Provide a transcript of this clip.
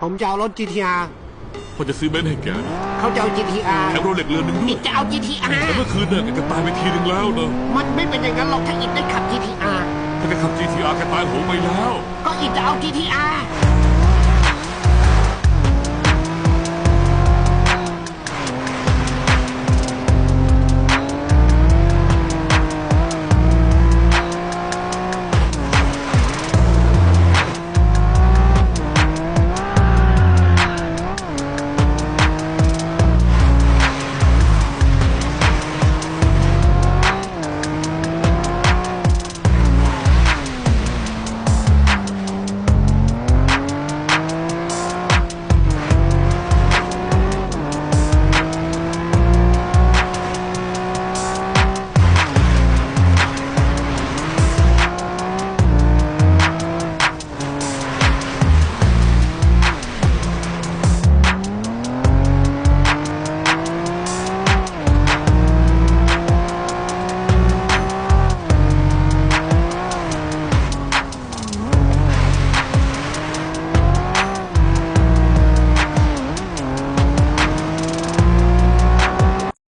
ผมจะเอารถ GTR พ่อจะซื้อเบนซ์ให้แกนะ เขาจะเอา GTR แถมโรเล็กเรือนหนึ่งด้ว อิ ย ดจะเอา GTR แต่เมื่อคืนเนี่ยแกตายไปทีนึงแล้วเนอะ มันไม่เป็นอย่างนั้นหรอกถ้าอิดได้ขับ GTR ถ้าแกขับ GTR แกตายโหงไปแล้ว ก็อิดจะเอา GTR